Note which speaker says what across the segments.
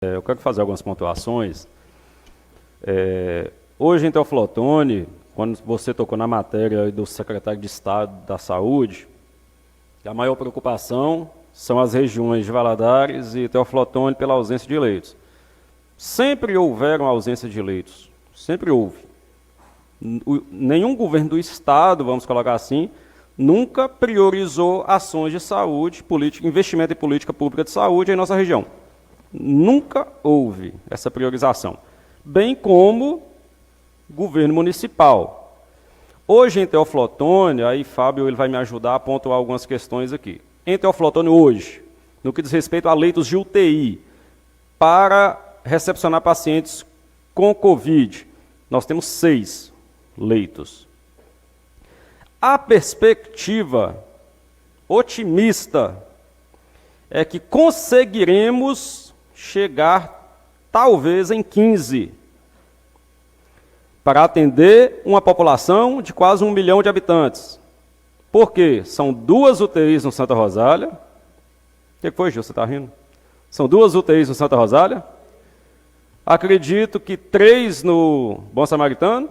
Speaker 1: Eu quero fazer algumas pontuações. Hoje em Teófilo Otoni, quando você tocou na matéria do secretário de Estado da Saúde, a maior preocupação são as regiões de Valadares e Teófilo Otoni pela ausência de leitos. Sempre houveram ausência de leitos, sempre houve. Nenhum governo do Estado, vamos colocar assim, nunca priorizou ações de saúde, investimento em política pública de saúde em nossa região. Nunca houve essa priorização, bem como governo municipal. Hoje em Teófilo Otoni, aí Fábio ele vai me ajudar a pontuar algumas questões aqui. Em Teófilo Otoni hoje, no que diz respeito a leitos de UTI, para recepcionar pacientes com Covid, nós temos 6 leitos. A perspectiva otimista é que conseguiremos chegar talvez em 15 para atender uma população de quase 1 milhão de habitantes. Por quê? São 2 UTIs no Santa Rosália. O que foi, Gil? Você está rindo? São 2 UTIs no Santa Rosália. Acredito que 3 no Bom Samaritano.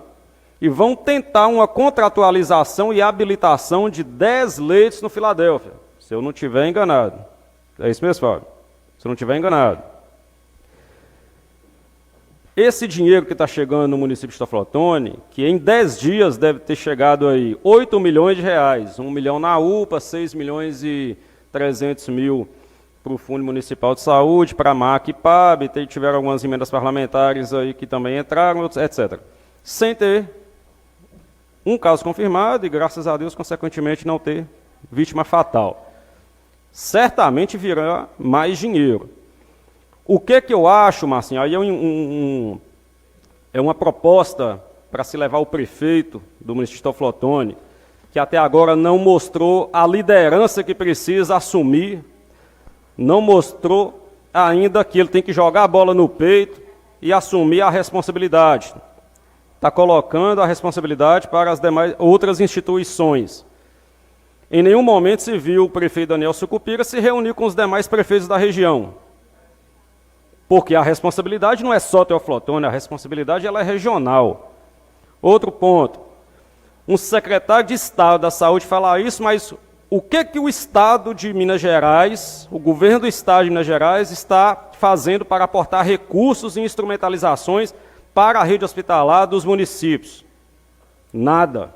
Speaker 1: E vão tentar uma contratualização e habilitação de 10 leitos no Filadélfia. Se eu não estiver enganado. É isso mesmo, Fábio? Se eu não estiver enganado. Esse dinheiro que está chegando no município de Teófilo Otoni, que em 10 dias deve ter chegado aí 8 milhões de reais, 1 milhão na UPA, 6 milhões e 300 mil para o Fundo Municipal de Saúde, para a MAC e PAB, tiveram algumas emendas parlamentares aí que também entraram, etc. Sem ter um caso confirmado e, graças a Deus, consequentemente, não ter vítima fatal. Certamente virá mais dinheiro. O que eu acho, Marcinho, aí é uma proposta para se levar o prefeito do município de Teófilo Otoni, que até agora não mostrou a liderança que precisa assumir, não mostrou ainda que ele tem que jogar a bola no peito e assumir a responsabilidade. Está colocando a responsabilidade para as demais outras instituições. Em nenhum momento se viu o prefeito Daniel Sucupira se reunir com os demais prefeitos da região. Porque a responsabilidade não é só Teófilo Otoni, a responsabilidade ela é regional. Outro ponto, um secretário de Estado da Saúde fala isso, mas o que o Estado de Minas Gerais, o governo do Estado de Minas Gerais está fazendo para aportar recursos e instrumentalizações para a rede hospitalar dos municípios? Nada.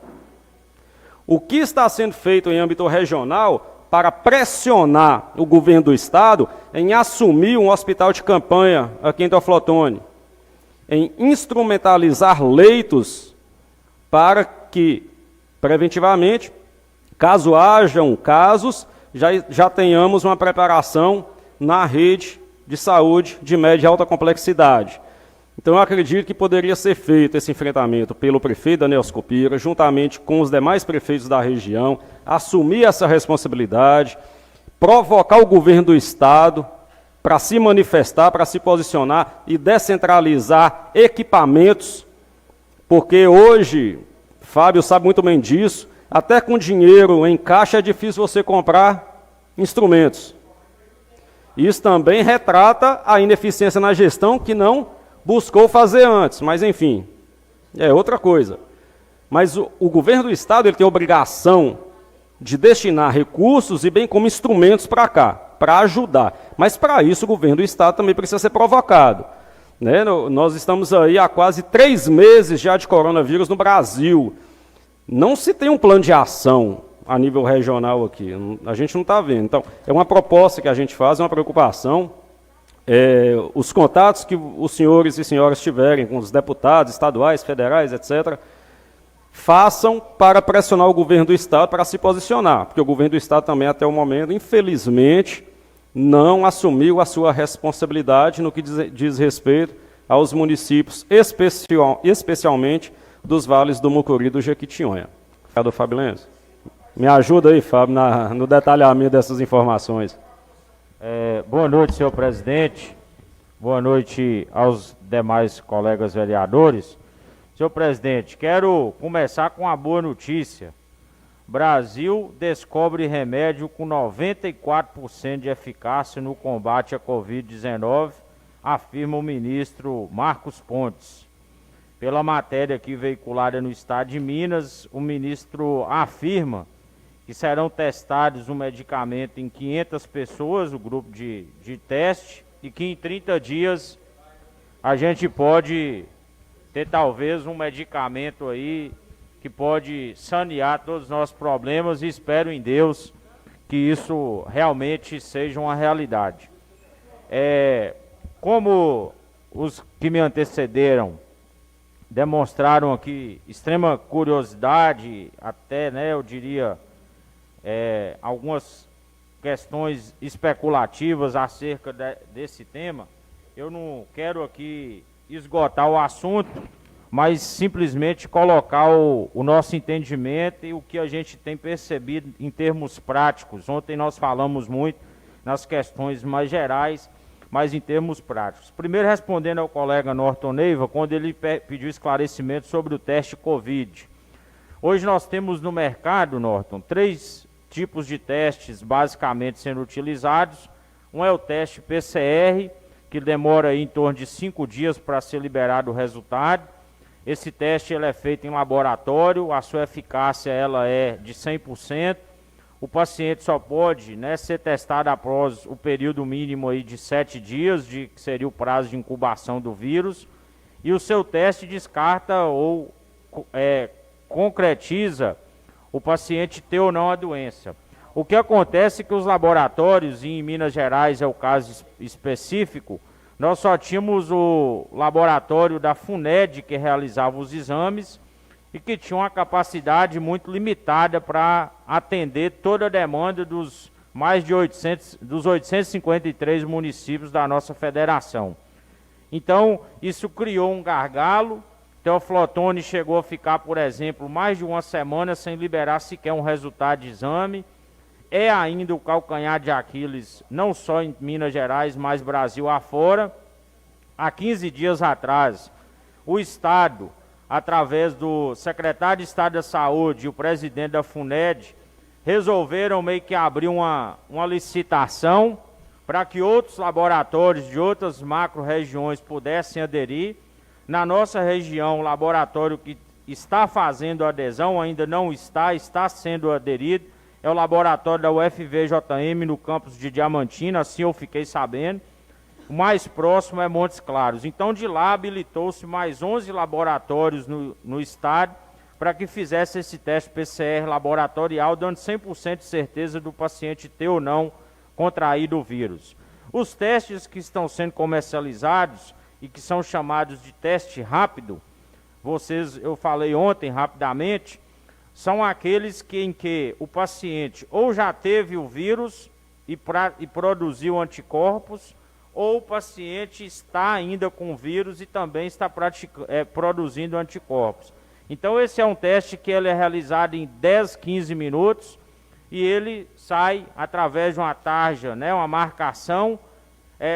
Speaker 1: O que está sendo feito em âmbito regional para pressionar o governo do Estado em assumir um hospital de campanha aqui em Teófilo Otoni, em instrumentalizar leitos para que, preventivamente, caso hajam casos, já tenhamos uma preparação na rede de saúde de média e alta complexidade. Então, eu acredito que poderia ser feito esse enfrentamento pelo prefeito Daniel Sucupira, juntamente com os demais prefeitos da região, assumir essa responsabilidade, provocar o governo do Estado para se manifestar, para se posicionar e descentralizar equipamentos, porque hoje, Fábio sabe muito bem disso, até com dinheiro em caixa é difícil você comprar instrumentos. Isso também retrata a ineficiência na gestão que não buscou fazer antes, mas enfim, é outra coisa. Mas o governo do Estado ele tem a obrigação de destinar recursos e bem como instrumentos para cá, para ajudar. Mas para isso o governo do Estado também precisa ser provocado. Né? Nós estamos aí há quase 3 meses já de coronavírus no Brasil. Não se tem um plano de ação a nível regional aqui, a gente não está vendo. Então, é uma proposta que a gente faz, é uma preocupação. Os contatos que os senhores e senhoras tiverem com os deputados estaduais, federais, etc., façam para pressionar o governo do Estado para se posicionar, porque o governo do Estado também, até o momento, infelizmente, não assumiu a sua responsabilidade no que diz respeito aos municípios, especialmente dos vales do Mucuri e do Jequitinhonha. Obrigado, Fábio Lenz. Me ajuda aí, Fábio, no detalhamento dessas informações.
Speaker 2: Boa noite, senhor presidente. Boa noite aos demais colegas vereadores. Senhor presidente, quero começar com uma boa notícia. Brasil descobre remédio com 94% de eficácia no combate à Covid-19 afirma o ministro Marcos Pontes. Pela matéria aqui veiculada no estado de Minas, o ministro afirma que serão testados o medicamento em 500 pessoas, o grupo de teste, e que em 30 dias a gente pode ter talvez um medicamento aí que pode sanear todos os nossos problemas, e espero em Deus que isso realmente seja uma realidade. Como os que me antecederam demonstraram aqui extrema curiosidade, até, né, eu diria, algumas questões especulativas acerca desse tema, eu não quero aqui esgotar o assunto, mas simplesmente colocar o nosso entendimento e o que a gente tem percebido em termos práticos. Ontem nós falamos muito nas questões mais gerais, mas em termos práticos. Primeiro, respondendo ao colega Norton Neiva, quando ele pediu esclarecimento sobre o teste Covid. Hoje nós temos no mercado, Norton, 3 tipos de testes basicamente sendo utilizados. Um é o teste PCR, que demora aí em torno de 5 dias para ser liberado o resultado. Esse teste ele é feito em laboratório, a sua eficácia ela é de 100%. O paciente só pode, né, ser testado após o período mínimo aí de 7 dias, que seria o prazo de incubação do vírus. E o seu teste descarta ou concretiza o paciente ter ou não a doença. O que acontece é que os laboratórios, e em Minas Gerais é o caso específico, nós só tínhamos o laboratório da FUNED que realizava os exames e que tinha uma capacidade muito limitada para atender toda a demanda dos mais de 853 municípios da nossa federação. Então, isso criou um gargalo. Teoflotone chegou a ficar, por exemplo, mais de uma semana sem liberar sequer um resultado de exame. É ainda o calcanhar de Aquiles, não só em Minas Gerais, mas Brasil afora. Há 15 dias atrás, o Estado, através do secretário de Estado da Saúde e o presidente da FUNED, resolveram meio que abrir uma licitação para que outros laboratórios de outras macro-regiões pudessem aderir. Na nossa região, o laboratório que está fazendo adesão, ainda não está sendo aderido, é o laboratório da UFVJM no campus de Diamantina, assim eu fiquei sabendo. O mais próximo é Montes Claros. Então, de lá, habilitou-se mais 11 laboratórios no estado para que fizesse esse teste PCR laboratorial, dando 100% de certeza do paciente ter ou não contraído o vírus. Os testes que estão sendo comercializados e que são chamados de teste rápido, eu falei ontem rapidamente, são aqueles em que o paciente ou já teve o vírus e produziu anticorpos, ou o paciente está ainda com o vírus e também está produzindo anticorpos. Então esse é um teste que ele é realizado em 10, 15 minutos e ele sai através de uma tarja, né, uma marcação,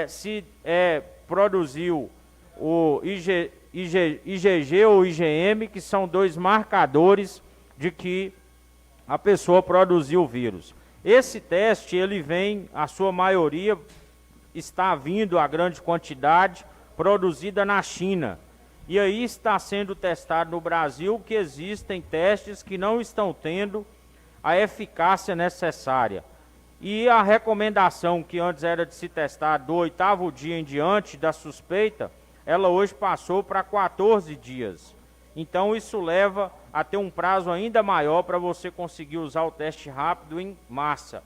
Speaker 2: se produziu o IgG ou IgM, que são 2 marcadores de que a pessoa produziu o vírus. Esse teste, ele vem, a sua maioria, está vindo a grande quantidade produzida na China. E aí está sendo testado no Brasil, que existem testes que não estão tendo a eficácia necessária. E a recomendação que antes era de se testar do 8º dia em diante da suspeita, ela hoje passou para 14 dias. Então isso leva a ter um prazo ainda maior para você conseguir usar o teste rápido em massa.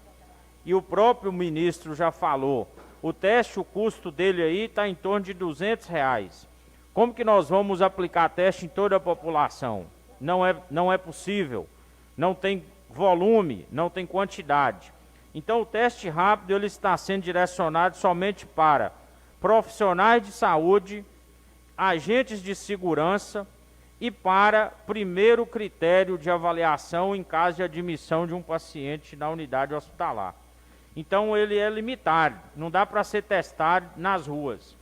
Speaker 2: E o próprio ministro já falou, o teste, o custo dele aí está em torno de R$200. Como que nós vamos aplicar teste em toda a população? Não é possível, não tem volume, não tem quantidade. Então o teste rápido ele está sendo direcionado somente para profissionais de saúde, agentes de segurança e para primeiro critério de avaliação em caso de admissão de um paciente na unidade hospitalar. Então ele é limitado, não dá para ser testado nas ruas.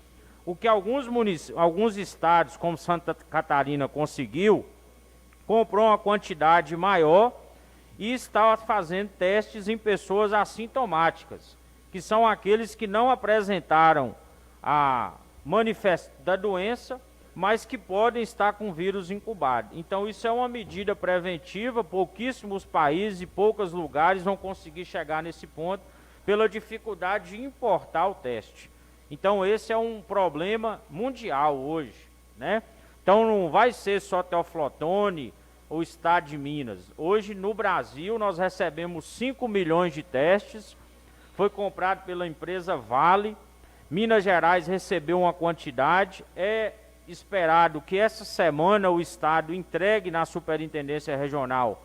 Speaker 2: O que alguns estados, como Santa Catarina, conseguiu, comprou uma quantidade maior e está fazendo testes em pessoas assintomáticas, que são aqueles que não apresentaram da doença, mas que podem estar com vírus incubado. Então isso é uma medida preventiva, pouquíssimos países e poucos lugares vão conseguir chegar nesse ponto pela dificuldade de importar o teste. Então esse é um problema mundial hoje, né? Então não vai ser só Teófilo Otoni, o estado de Minas. Hoje no Brasil nós recebemos 5 milhões de testes, foi comprado pela empresa Vale, Minas Gerais recebeu uma quantidade, é esperado que essa semana o estado entregue na Superintendência Regional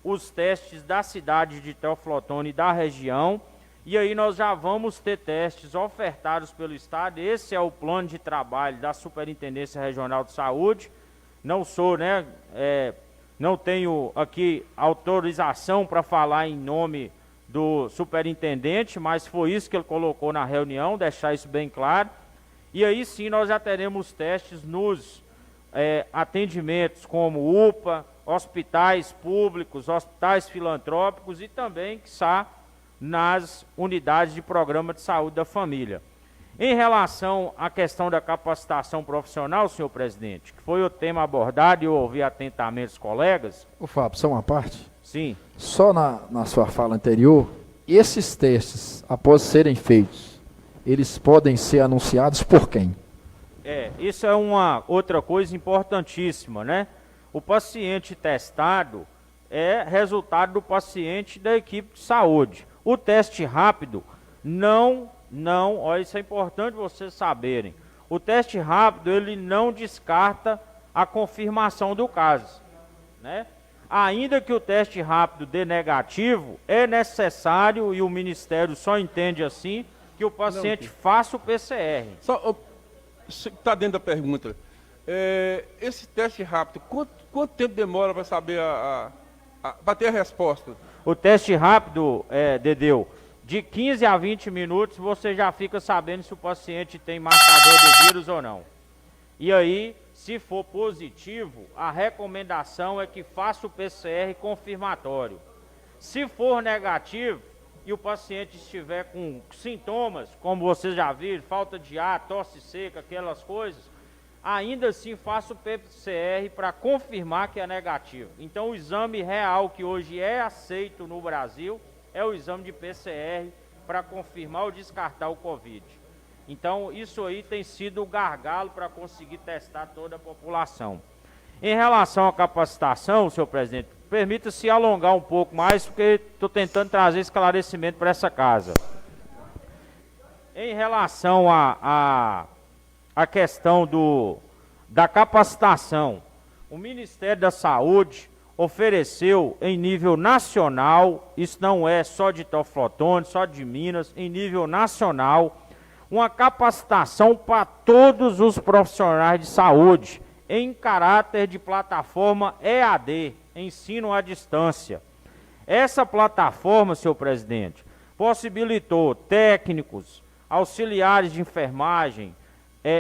Speaker 2: os testes da cidade de Teófilo Otoni e da região, e aí nós já vamos ter testes ofertados pelo estado. Esse é o plano de trabalho da Superintendência Regional de Saúde. Não sou, né, não tenho aqui autorização para falar em nome do superintendente, mas foi isso que ele colocou na reunião, deixar isso bem claro. E aí sim nós já teremos testes nos atendimentos como UPA, hospitais públicos, hospitais filantrópicos e também, quiçá, nas unidades de programa de saúde da família. Em relação à questão da capacitação profissional, senhor presidente, que foi o tema abordado e eu ouvi atentamente os colegas.
Speaker 3: Ô Fábio, só uma parte?
Speaker 2: Sim.
Speaker 3: Só na sua fala anterior, esses testes, após serem feitos, eles podem ser anunciados por quem?
Speaker 2: Isso é uma outra coisa importantíssima, né? O paciente testado é resultado do paciente da equipe de saúde. O teste rápido olha, isso é importante vocês saberem. O teste rápido, ele não descarta a confirmação do caso, né? Ainda que o teste rápido dê negativo, é necessário, e o Ministério só entende assim, que o paciente faça o PCR.
Speaker 4: Está dentro da pergunta. Esse teste rápido, quanto tempo demora para saber para ter a resposta?
Speaker 2: O teste rápido, Dedeu, de 15 a 20 minutos você já fica sabendo se o paciente tem marcador do vírus ou não. E aí, se for positivo, a recomendação é que faça o PCR confirmatório. Se for negativo e o paciente estiver com sintomas, como vocês já viram, falta de ar, tosse seca, aquelas coisas, ainda assim faça o PCR para confirmar que é negativo. Então o exame real que hoje é aceito no Brasil é o exame de PCR para confirmar ou descartar o Covid. Então isso aí tem sido o gargalo para conseguir testar toda a população. Em relação à capacitação, senhor presidente, permita-se alongar um pouco mais, porque estou tentando trazer esclarecimento para essa casa. Em relação a questão da capacitação, o Ministério da Saúde ofereceu em nível nacional, isso não é só de Teófilo Otoni, só de Minas, em nível nacional, uma capacitação para todos os profissionais de saúde, em caráter de plataforma EAD, ensino à distância. Essa plataforma, senhor presidente, possibilitou técnicos, auxiliares de enfermagem,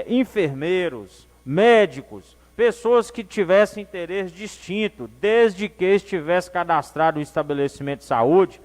Speaker 2: enfermeiros, médicos, pessoas que tivessem interesse distinto, desde que estivesse cadastrado no estabelecimento de saúde,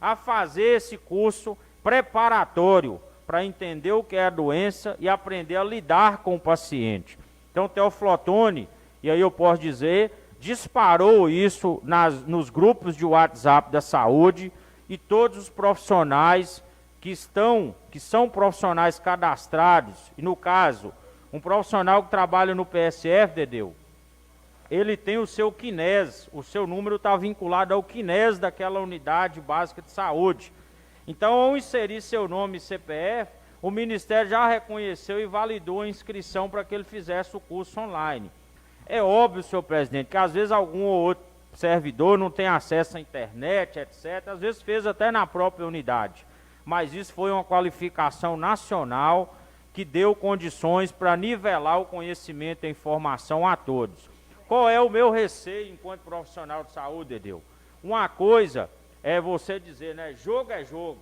Speaker 2: a fazer esse curso preparatório para entender o que é a doença e aprender a lidar com o paciente. Então, Teófilo Otoni, e aí eu posso dizer, disparou isso nos grupos de WhatsApp da saúde, e todos os profissionais que são profissionais cadastrados, e no caso, um profissional que trabalha no PSF, Dedeu, ele tem o seu CNES, o seu número está vinculado ao CNES daquela unidade básica de saúde. Então, ao inserir seu nome e CPF, o Ministério já reconheceu e validou a inscrição para que ele fizesse o curso online. É óbvio, senhor presidente, que às vezes algum ou outro servidor não tem acesso à internet, etc. Às vezes fez até na própria unidade. Mas isso foi uma qualificação nacional que deu condições para nivelar o conhecimento e a informação a todos. Qual é o meu receio enquanto profissional de saúde, Dedeu? Uma coisa é você dizer, né, jogo é jogo,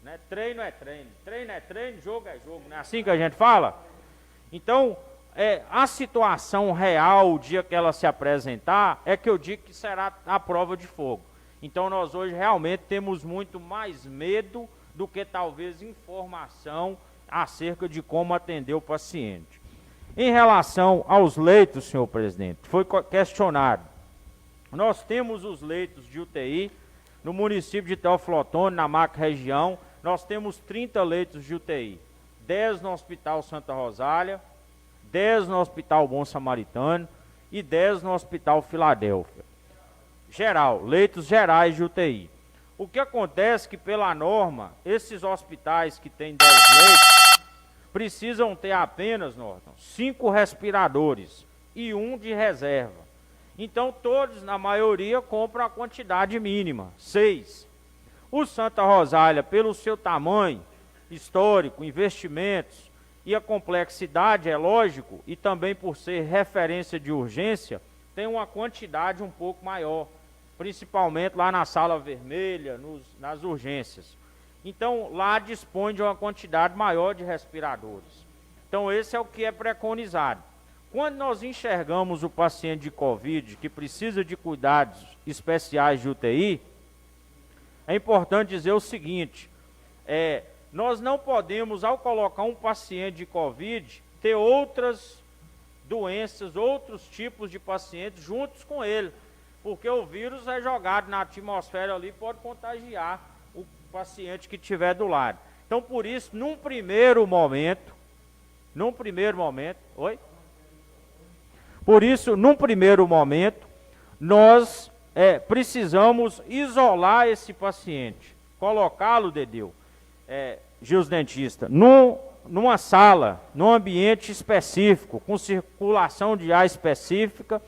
Speaker 2: né, treino é treino, treino é treino, jogo é jogo, não é assim que a gente fala? Então, a situação real, o dia que ela se apresentar, é que eu digo que será a prova de fogo. Então nós hoje realmente temos muito mais medo do que talvez informação acerca de como atender o paciente. Em relação aos leitos, senhor presidente, foi questionado. Nós temos os leitos de UTI no município de Teófilo Otoni, na macro-região, nós temos 30 leitos de UTI, 10 no Hospital Santa Rosália, 10 no Hospital Bom Samaritano e 10 no Hospital Filadélfia. Geral, leitos gerais de UTI. O que acontece é que, pela norma, esses hospitais que têm 10 leitos precisam ter apenas, Norton, 5 respiradores e 1 de reserva. Então, todos, na maioria, compram a quantidade mínima, 6. O Santa Rosália, pelo seu tamanho histórico, investimentos e a complexidade, é lógico, e também por ser referência de urgência, tem uma quantidade um pouco maior, principalmente lá na sala vermelha, nas urgências. Então, lá dispõe de uma quantidade maior de respiradores. Então, esse é o que é preconizado. Quando nós enxergamos o paciente de Covid que precisa de cuidados especiais de UTI, é importante dizer o seguinte, nós não podemos, ao colocar um paciente de Covid, ter outras doenças, outros tipos de pacientes juntos com ele, porque o vírus é jogado na atmosfera ali e pode contagiar o paciente que estiver do lado. Então, por isso, num primeiro momento, nós precisamos isolar esse paciente, colocá-lo, Dedeu, Gils Dentista, numa sala, num ambiente específico, com circulação de ar específica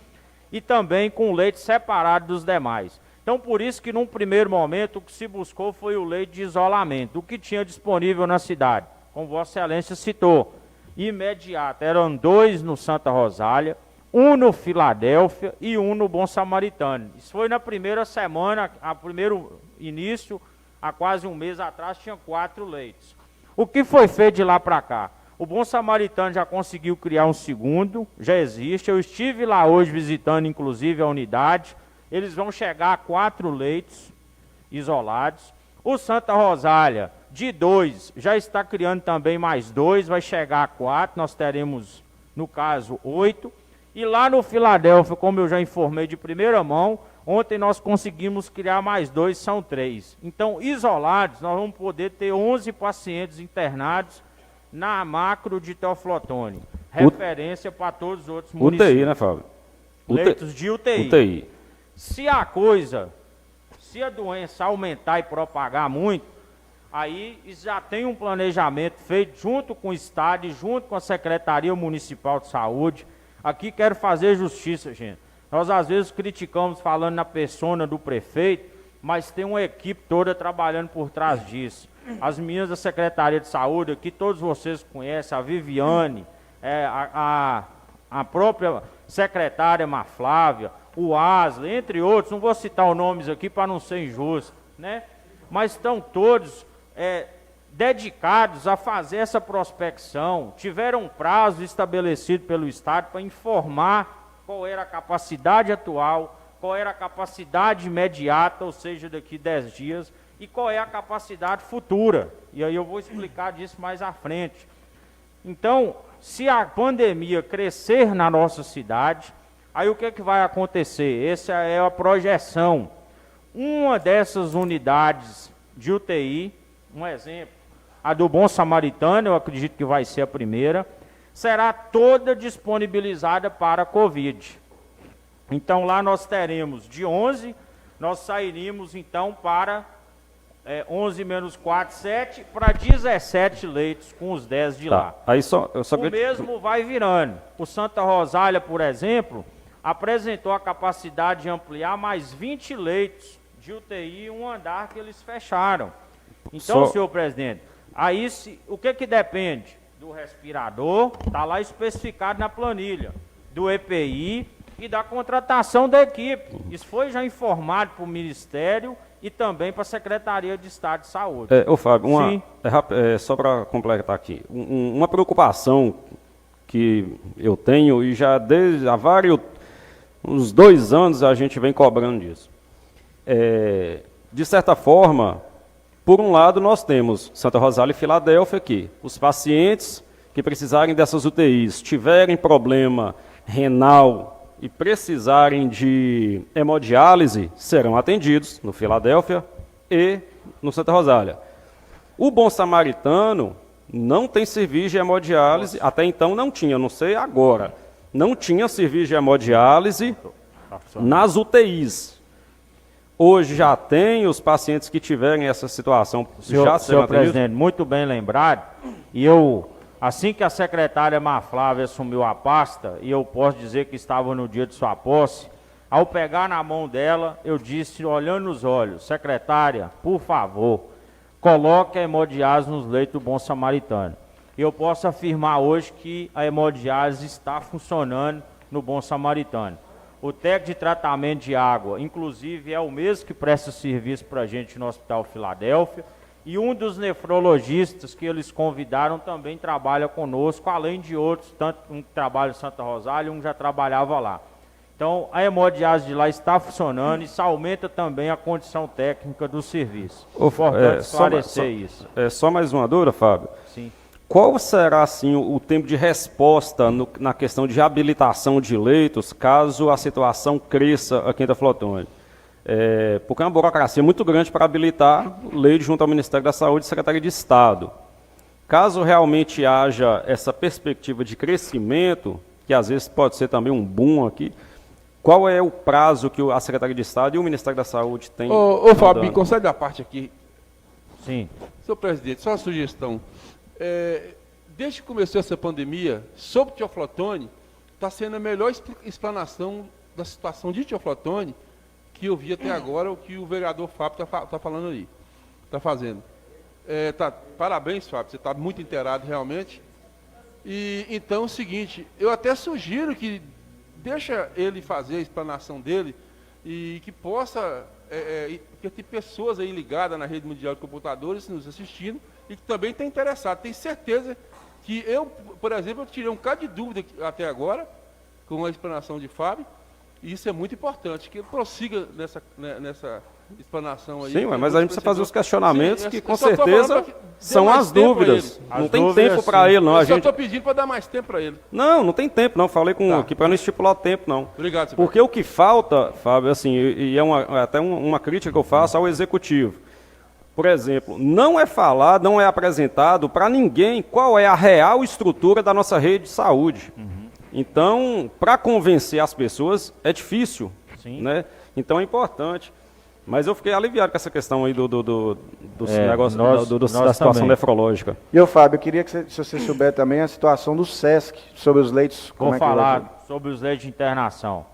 Speaker 2: e também com leite separado dos demais. Então, por isso que num primeiro momento o que se buscou foi o leite de isolamento, o que tinha disponível na cidade, como Vossa Excelência citou. Imediato, eram 2 no Santa Rosália, 1 no Filadélfia e 1 no Bom Samaritano. Isso foi na primeira semana, a primeiro início, há quase um mês atrás, tinha 4 leitos. O que foi feito de lá para cá? O Bom Samaritano já conseguiu criar um segundo, já existe. Eu estive lá hoje visitando, inclusive, a unidade. Eles vão chegar a 4 leitos isolados. O Santa Rosália, de 2, já está criando também mais 2, vai chegar a 4, nós teremos, no caso, 8. E lá no Filadélfia, como eu já informei de primeira mão, ontem nós conseguimos criar mais 2, são 3. Então, isolados, nós vamos poder ter 11 pacientes internados na macro de Teófilo Otoni. Referência para todos os outros municípios.
Speaker 1: UTI, né, Fábio?
Speaker 2: Leitos de UTI. Se a doença aumentar e propagar muito, aí já tem um planejamento feito junto com o Estado e junto com a Secretaria Municipal de Saúde. Aqui quero fazer justiça, gente. Nós às vezes criticamos falando na persona do prefeito, mas tem uma equipe toda trabalhando por trás disso. As meninas da Secretaria de Saúde, aqui todos vocês conhecem, a Viviane, a própria secretária Marflávia, o Asley, entre outros, não vou citar os nomes aqui para não ser injusto, né? Mas estão todos dedicados a fazer essa prospecção, tiveram um prazo estabelecido pelo Estado para informar qual era a capacidade atual, qual era a capacidade imediata, ou seja, daqui 10 dias, e qual é a capacidade futura. E aí eu vou explicar disso mais à frente. Então, se a pandemia crescer na nossa cidade, aí o que é que vai acontecer? Essa é a projeção. Uma dessas unidades de UTI, um exemplo, a do Bom Samaritano, eu acredito que vai ser a primeira, será toda disponibilizada para a Covid. Então lá nós teremos de 11, nós sairíamos então para 11 menos 4, 7, para 17 leitos com os 10 de lá.
Speaker 1: Aí
Speaker 2: o mesmo vai virando. O Santa Rosália, por exemplo, apresentou a capacidade de ampliar mais 20 leitos de UTI em um andar que eles fecharam. Então, senhor presidente, aí o que depende? Do respirador, está lá especificado na planilha, do EPI e da contratação da equipe. Isso foi já informado para o Ministério e também para a Secretaria de Estado de Saúde.
Speaker 1: Ô Fábio, só para completar aqui, uma preocupação que eu tenho e já desde há uns 2 anos a gente vem cobrando disso. De certa forma, Por um lado, nós temos Santa Rosália e Filadélfia aqui. Os pacientes que precisarem dessas UTIs, tiverem problema renal e precisarem de hemodiálise, serão atendidos no Filadélfia e no Santa Rosália. O Bom Samaritano não tem serviço de hemodiálise, até então não tinha, não sei agora, não tinha serviço de hemodiálise nas UTIs. Hoje já tem, os pacientes que tiverem essa situação já serão
Speaker 2: senhor
Speaker 1: atendidos.
Speaker 2: presidente, muito bem lembrado, e eu, assim que a secretária Marflávia assumiu a pasta, e eu posso dizer que estava no dia de sua posse, ao pegar na mão dela, eu disse, olhando nos olhos, secretária, por favor, coloque a hemodiálise nos leitos do Bom Samaritano. E eu posso afirmar hoje que a hemodiálise está funcionando no Bom Samaritano. O técnico de tratamento de água, inclusive, é o mesmo que presta serviço para a gente no Hospital Filadélfia. E um dos nefrologistas que eles convidaram também trabalha conosco, além de outros, tanto um que trabalha em Santa Rosália e um já trabalhava lá. Então, a hemodiálise de lá está funcionando e isso aumenta também a condição técnica do serviço. Importante esclarecer isso.
Speaker 1: Só mais uma dúvida, Fábio.
Speaker 2: Sim.
Speaker 1: Qual será, assim, o tempo de resposta na questão de habilitação de leitos, caso a situação cresça aqui em Teoflotone? Porque é uma burocracia muito grande para habilitar leite junto ao Ministério da Saúde e Secretaria de Estado. Caso realmente haja essa perspectiva de crescimento, que às vezes pode ser também um boom aqui, qual é o prazo que a Secretaria de Estado e o Ministério da Saúde têm?
Speaker 4: Ô Fábio, me concede a parte aqui.
Speaker 2: Sim.
Speaker 4: Senhor presidente, só uma sugestão. Desde que começou essa pandemia, sobre Teoflotone, está sendo a melhor explanação da situação de Teoflotone que eu vi até agora, o que o vereador Fábio está falando aí, está fazendo. Parabéns, Fábio, você está muito inteirado realmente. E então é o seguinte, eu até sugiro que deixa ele fazer a explanação dele e que possa, porque tem pessoas aí ligadas na rede mundial de computadores nos assistindo e que também está interessado. Tenho certeza que eu, por exemplo, eu tirei um bocado de dúvida até agora com a explanação de Fábio, e isso é muito importante, que ele prossiga nessa explanação aí.
Speaker 1: Sim, mas a gente precisa fazer os questionamentos que com
Speaker 4: só tô
Speaker 1: certeza
Speaker 4: falando
Speaker 1: são as dúvidas.
Speaker 2: As
Speaker 1: Não tem
Speaker 2: dúvidas,
Speaker 1: tempo para ele, não.
Speaker 4: Eu
Speaker 1: A
Speaker 4: só
Speaker 1: gente...
Speaker 4: estou pedindo para dar mais tempo para ele.
Speaker 1: Não tem tempo, não. Falei aqui para não estipular o tempo, não.
Speaker 4: Obrigado, senhor.
Speaker 1: Porque o que falta, Fábio, assim, e é até uma crítica que eu faço ao Executivo. Por exemplo, não é falado, não é apresentado para ninguém qual é a real estrutura da nossa rede de saúde. Então, para convencer as pessoas é difícil,
Speaker 2: Sim.
Speaker 1: né? Então é importante. Mas eu fiquei aliviado com essa questão aí do negócio da situação
Speaker 2: também.
Speaker 1: nefrológica.
Speaker 5: E eu, Fábio, eu queria que se você souber também a situação do SESC sobre os leitos.
Speaker 2: Vou
Speaker 5: como é que vai ser?
Speaker 2: falar sobre os leitos de internação.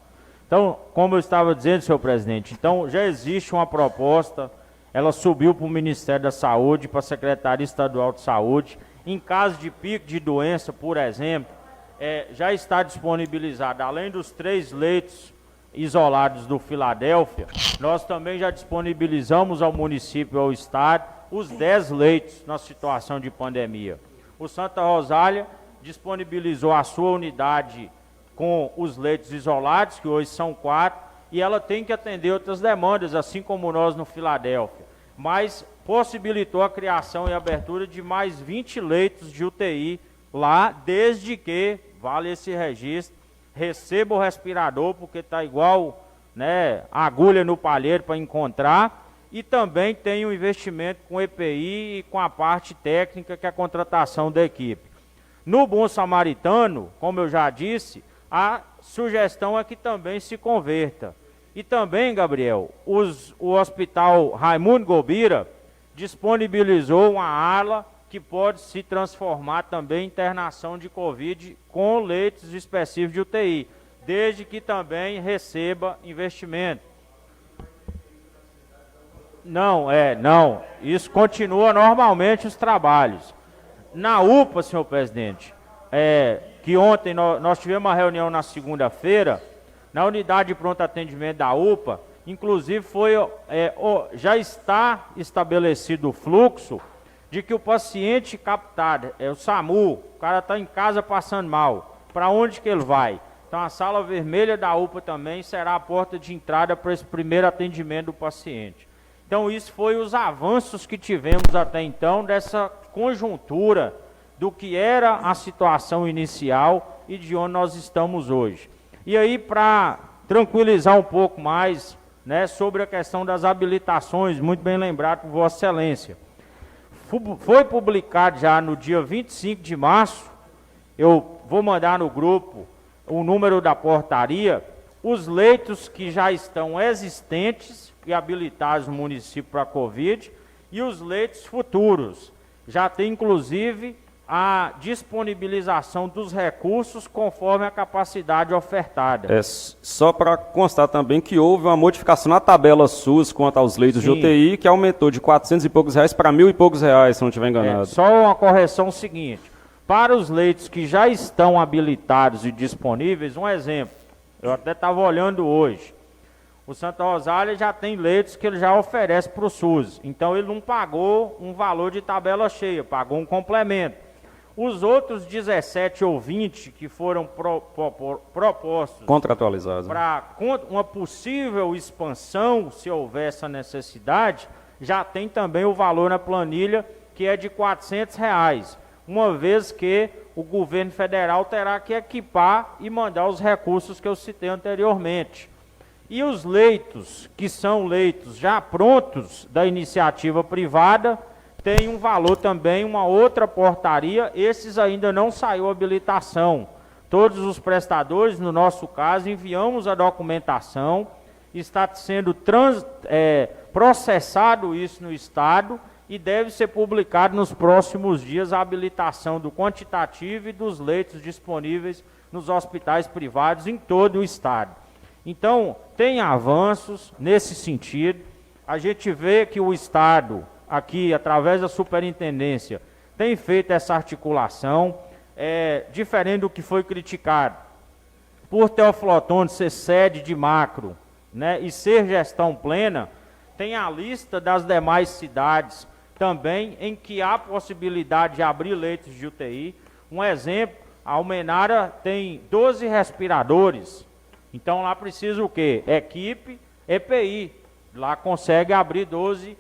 Speaker 2: Então, como eu estava dizendo, senhor presidente, então já existe uma proposta, ela subiu para o Ministério da Saúde, para a Secretaria Estadual de Saúde. Em caso de pico de doença, por exemplo, já está disponibilizado, além dos 3 leitos isolados do Filadélfia, nós também já disponibilizamos ao município e ao estado os 10 leitos na situação de pandemia. O Santa Rosália disponibilizou a sua unidade com os leitos isolados, que hoje são 4, e ela tem que atender outras demandas, assim como nós no Filadélfia. Mas possibilitou a criação e abertura de mais 20 leitos de UTI lá, desde que, vale esse registro, receba o respirador, porque está igual, né, agulha no palheiro para encontrar, e também tem um investimento com EPI e com a parte técnica, que é a contratação da equipe. No Bom Samaritano, como eu já disse, a sugestão é que também se converta. E também, Gabriel, o Hospital Raimundo Gobira disponibilizou uma ala que pode se transformar também em internação de Covid com leitos específicos de UTI, desde que também receba investimento. Não, isso continua normalmente os trabalhos. Na UPA, senhor presidente, que ontem nós tivemos uma reunião na segunda-feira, na unidade de pronto atendimento da UPA, inclusive já está estabelecido o fluxo de que o paciente captado, o SAMU, o cara está em casa passando mal, para onde que ele vai? Então a sala vermelha da UPA também será a porta de entrada para esse primeiro atendimento do paciente. Então isso foi os avanços que tivemos até então dessa conjuntura do que era a situação inicial e de onde nós estamos hoje. E aí, para tranquilizar um pouco mais, né, sobre a questão das habilitações, muito bem lembrado por Vossa Excelência. Foi publicado já no dia 25 de março, eu vou mandar no grupo o número da portaria, os leitos que já estão existentes e habilitados no município para a Covid e os leitos futuros. Já tem, inclusive, a disponibilização dos recursos conforme a capacidade ofertada.
Speaker 1: Só para constar também que houve uma modificação na tabela SUS quanto aos leitos de UTI, que aumentou de 400 e poucos reais para 1.000 e poucos reais, se não estiver enganado.
Speaker 2: Só uma correção seguinte, para os leitos que já estão habilitados e disponíveis, um exemplo, eu até estava olhando hoje, o Santa Rosália já tem leitos que ele já oferece para o SUS, então ele não pagou um valor de tabela cheia, pagou um complemento. Os outros 17 ou 20 que foram propostos
Speaker 1: contratualizados
Speaker 2: para uma possível expansão, se houver essa necessidade, já tem também o valor na planilha, que é de R$400, uma vez que o governo federal terá que equipar e mandar os recursos que eu citei anteriormente. E os leitos, que são leitos já prontos da iniciativa privada, tem um valor também, uma outra portaria, esses ainda não saiu habilitação. Todos os prestadores, no nosso caso, enviamos a documentação, está sendo processado isso no Estado e deve ser publicado nos próximos dias a habilitação do quantitativo e dos leitos disponíveis nos hospitais privados em todo o Estado. Então, tem avanços nesse sentido, a gente vê que o Estado, aqui, através da superintendência, tem feito essa articulação, diferente do que foi criticado, por Teófilo Otoni ser sede de macro, né, e ser gestão plena, tem a lista das demais cidades também em que há possibilidade de abrir leitos de UTI. Um exemplo, a Almenara tem 12 respiradores, então lá precisa o quê? Equipe, EPI, lá consegue abrir 12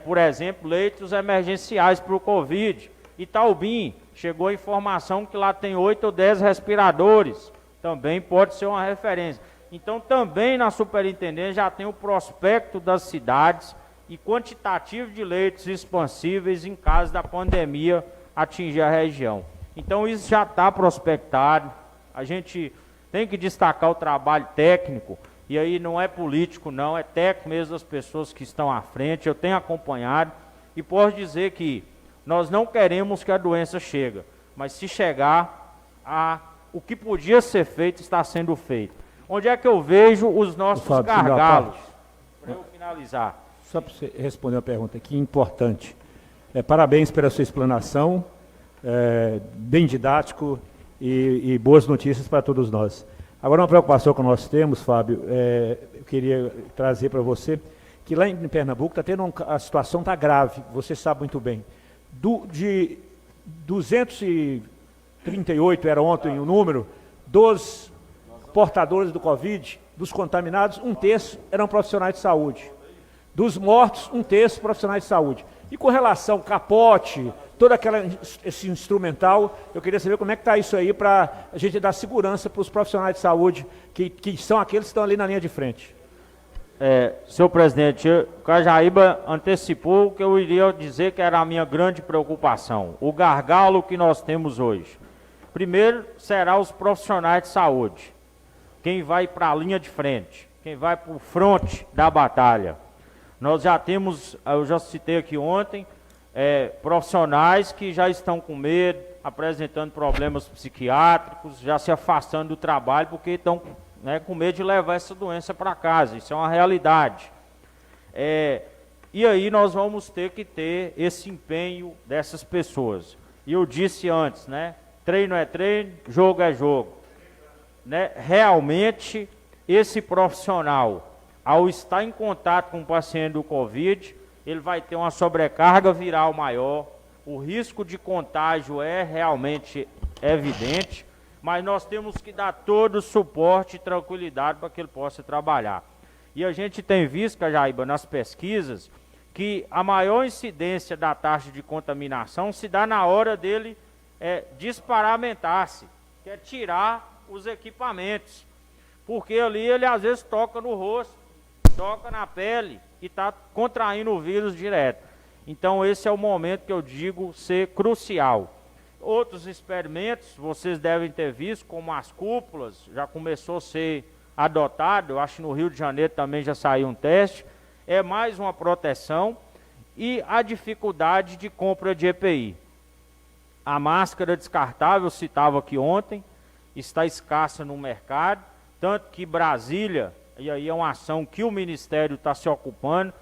Speaker 2: por exemplo, leitos emergenciais para o Covid. Itaubim, chegou a informação que lá tem 8 ou 10 respiradores, também pode ser uma referência. Então, também na superintendência já tem o prospecto das cidades e quantitativo de leitos expansíveis em caso da pandemia atingir a região. Então, isso já está prospectado, a gente tem que destacar o trabalho técnico. E aí não é político não, é técnico mesmo das pessoas que estão à frente, eu tenho acompanhado e posso dizer que nós não queremos que a doença chegue, mas se chegar, o que podia ser feito está sendo feito. Onde é que eu vejo os nossos gargalos? Para eu finalizar.
Speaker 6: Só para você responder uma pergunta aqui importante. Parabéns pela sua explanação, bem didático e boas notícias para todos nós. Agora, uma preocupação que nós temos, Fábio, eu queria trazer para você, que lá em Pernambuco a situação está grave, você sabe muito bem. De 238, era ontem o número, dos portadores do Covid, dos contaminados, 1/3 eram profissionais de saúde. Dos mortos, 1/3 profissionais de saúde. E com relação ao capote, todo esse instrumental, eu queria saber como é que está isso aí para a gente dar segurança para os profissionais de saúde, que são aqueles que estão ali na linha de frente.
Speaker 2: Senhor presidente, o Cajaíba antecipou o que eu iria dizer que era a minha grande preocupação, o gargalo que nós temos hoje. Primeiro, será os profissionais de saúde, quem vai para a linha de frente, quem vai para o fronte da batalha. Nós já temos, eu já citei aqui ontem, profissionais que já estão com medo, apresentando problemas psiquiátricos, já se afastando do trabalho porque estão com medo de levar essa doença para casa. Isso é uma realidade. E aí nós vamos ter que ter esse empenho dessas pessoas. E eu disse antes, treino é treino, jogo é jogo. Realmente, esse profissional, ao estar em contato com o paciente do Covid, ele vai ter uma sobrecarga viral maior, o risco de contágio é realmente evidente, mas nós temos que dar todo o suporte e tranquilidade para que ele possa trabalhar. E a gente tem visto, Cajaíba, nas pesquisas, que a maior incidência da taxa de contaminação se dá na hora dele desparamentar-se, que é tirar os equipamentos. Porque ali ele às vezes toca no rosto, toca na pele e está contraindo o vírus direto. Então esse é o momento que eu digo ser crucial. Outros experimentos vocês devem ter visto, como as cúpulas, já começou a ser adotado, eu acho que no Rio de Janeiro também já saiu um teste, é mais uma proteção, e a dificuldade de compra de EPI. A máscara descartável, citava aqui ontem, está escassa no mercado, tanto que Brasília, e aí é uma ação que o Ministério está se ocupando,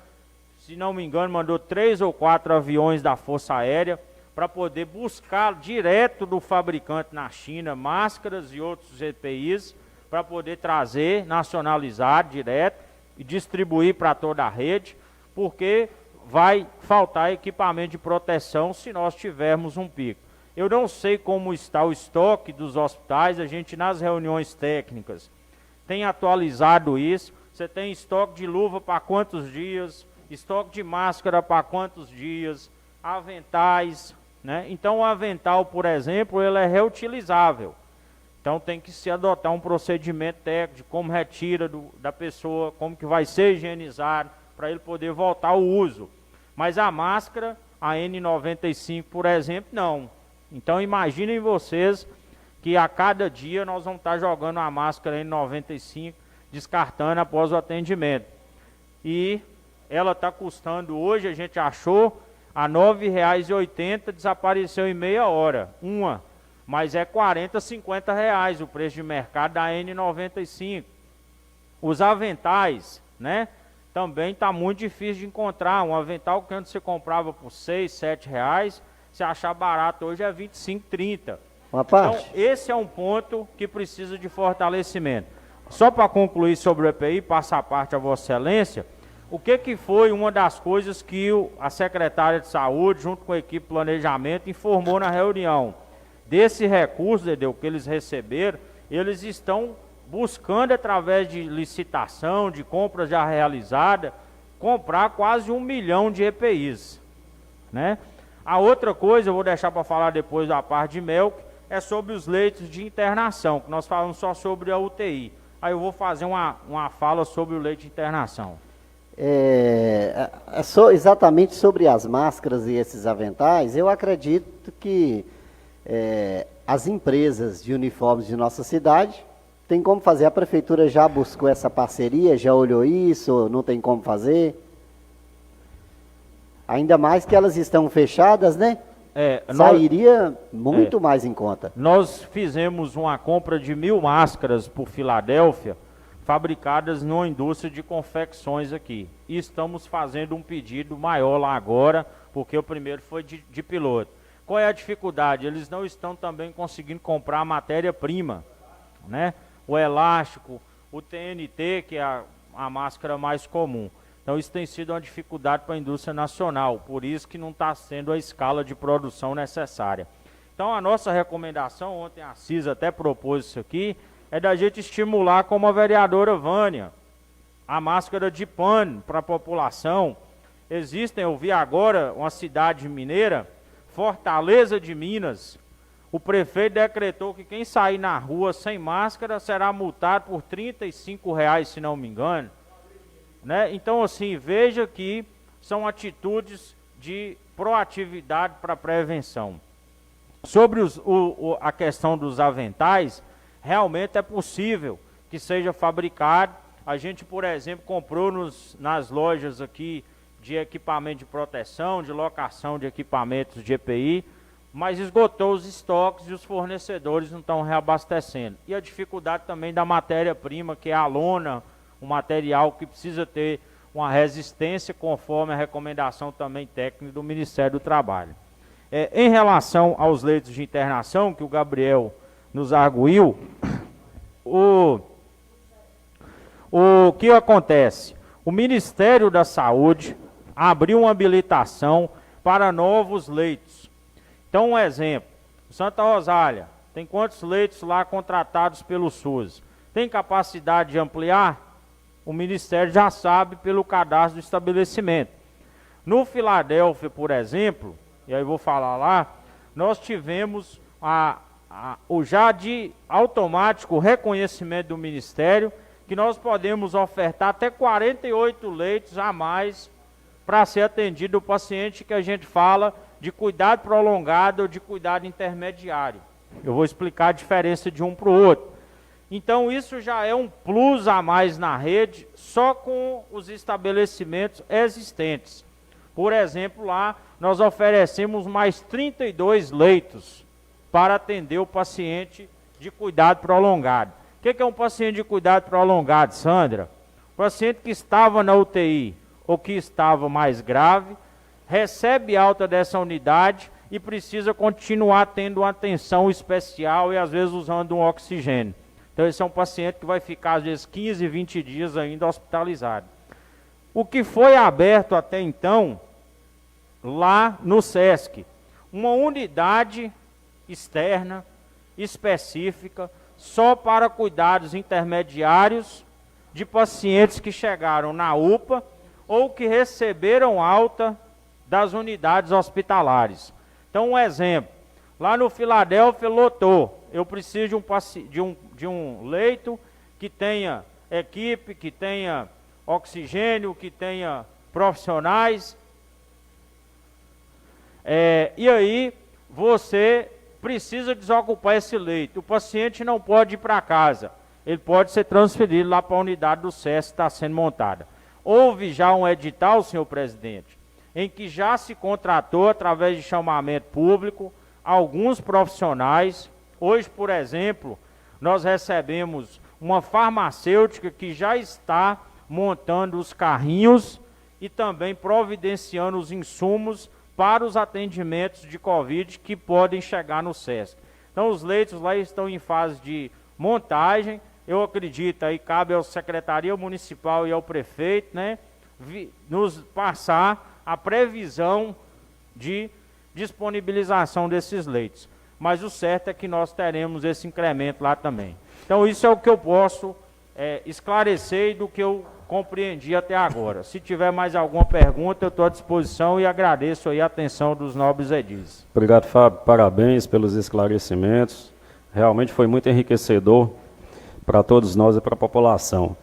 Speaker 2: se não me engano, mandou 3 ou 4 aviões da Força Aérea para poder buscar direto do fabricante na China máscaras e outros EPIs, para poder trazer, nacionalizar direto e distribuir para toda a rede, porque vai faltar equipamento de proteção se nós tivermos um pico. Eu não sei como está o estoque dos hospitais, a gente nas reuniões técnicas tem atualizado isso. Você tem estoque de luva para quantos dias, estoque de máscara para quantos dias, aventais, né? Então o avental, por exemplo, ele é reutilizável. Então tem que se adotar um procedimento técnico de como retira da pessoa, como que vai ser higienizado, para ele poder voltar ao uso. Mas a máscara, a N95, por exemplo, não. Então imaginem vocês que a cada dia nós vamos estar jogando a máscara N95, descartando após o atendimento. E ela está custando hoje, a gente achou, a R$ 9,80, desapareceu em meia hora, uma. Mas é 40, 50 reais o preço de mercado da N95. Os aventais, né? Também está muito difícil de encontrar. Um avental que antes você comprava por 6, 7 reais, se achar barato hoje é 25, 30.
Speaker 7: Uma parte.
Speaker 2: Então, esse é um ponto que precisa de fortalecimento. Só para concluir sobre o EPI, passa a parte a Vossa Excelência, o que foi uma das coisas que a secretária de Saúde, junto com a equipe de planejamento, informou na reunião? Desse recurso, Dedeu, que eles receberam, eles estão buscando, através de licitação, de compras já realizadas, comprar quase 1 milhão de EPIs, né? A outra coisa, eu vou deixar para falar depois da parte de Melk, é sobre os leitos de internação, que nós falamos só sobre a UTI. Aí eu vou fazer uma fala sobre o leito de internação.
Speaker 7: Exatamente sobre as máscaras e esses aventais, eu acredito que as empresas de uniformes de nossa cidade tem como fazer. A prefeitura já buscou essa parceria, já olhou isso, não tem como fazer? Ainda mais que elas estão fechadas, né? Sairia muito mais em conta.
Speaker 2: Nós fizemos uma compra de 1.000 máscaras por Filadélfia, fabricadas numa indústria de confecções aqui. E estamos fazendo um pedido maior lá agora, porque o primeiro foi de piloto. Qual é a dificuldade? Eles não estão também conseguindo comprar a matéria-prima, né? O elástico, o TNT, que é a máscara mais comum. Então isso tem sido uma dificuldade para a indústria nacional, por isso que não está sendo a escala de produção necessária. Então a nossa recomendação, ontem a CISA até propôs isso aqui, é da gente estimular, como a vereadora Vânia, a máscara de pano para a população. Existem, eu vi agora, uma cidade mineira, Fortaleza de Minas, o prefeito decretou que quem sair na rua sem máscara será multado por R$ 35,00, se não me engano. Né? Então, assim, veja que são atitudes de proatividade para prevenção. Sobre a questão dos aventais, realmente é possível que seja fabricado. A gente, por exemplo, comprou nas lojas aqui de equipamento de proteção, de locação de equipamentos de EPI, mas esgotou os estoques e os fornecedores não estão reabastecendo. E a dificuldade também da matéria-prima, que é a lona, um material que precisa ter uma resistência conforme a recomendação também técnica do Ministério do Trabalho. Em relação aos leitos de internação, que o Gabriel nos arguiu, o que acontece? O Ministério da Saúde abriu uma habilitação para novos leitos. Então, um exemplo, Santa Rosália, tem quantos leitos lá contratados pelo SUS? Tem capacidade de ampliar? o Ministério já sabe pelo cadastro do estabelecimento. No Filadélfia, por exemplo, e aí vou falar lá, nós tivemos o já de automático reconhecimento do Ministério, que nós podemos ofertar até 48 leitos a mais para ser atendido o paciente que a gente fala de cuidado prolongado ou de cuidado intermediário. Eu vou explicar a diferença de um para o outro. Então isso já é um plus a mais na rede, só com os estabelecimentos existentes. Por exemplo, lá nós oferecemos mais 32 leitos para atender o paciente de cuidado prolongado. O que é um paciente de cuidado prolongado, Sandra? O paciente que estava na UTI ou que estava mais grave, recebe alta dessa unidade e precisa continuar tendo uma atenção especial e às vezes usando um oxigênio. Então esse é um paciente que vai ficar às vezes 15, 20 dias ainda hospitalizado. O que foi aberto até então, lá no SESC, uma unidade externa, específica, só para cuidados intermediários de pacientes que chegaram na UPA ou que receberam alta das unidades hospitalares. Então, um exemplo, lá no Filadélfia lotou, eu preciso de um leito que tenha equipe, que tenha oxigênio, que tenha profissionais, e aí você precisa desocupar esse leito. O paciente não pode ir para casa, ele pode ser transferido lá para a unidade do SESC que está sendo montada. Houve já um edital, senhor presidente, em que já se contratou, através de chamamento público, alguns profissionais. Hoje, por exemplo, nós recebemos uma farmacêutica que já está montando os carrinhos e também providenciando os insumos para os atendimentos de Covid que podem chegar no SESC. Então, os leitos lá estão em fase de montagem. Eu acredito, aí cabe à Secretaria Municipal e ao prefeito, né, nos passar a previsão de disponibilização desses leitos. Mas o certo é que nós teremos esse incremento lá também. Então, isso é o que eu posso esclarecer do que eu compreendi até agora. Se tiver mais alguma pergunta, eu estou à disposição e agradeço aí a atenção dos nobres edis.
Speaker 1: Obrigado, Fábio. Parabéns pelos esclarecimentos. Realmente foi muito enriquecedor para todos nós e para a população.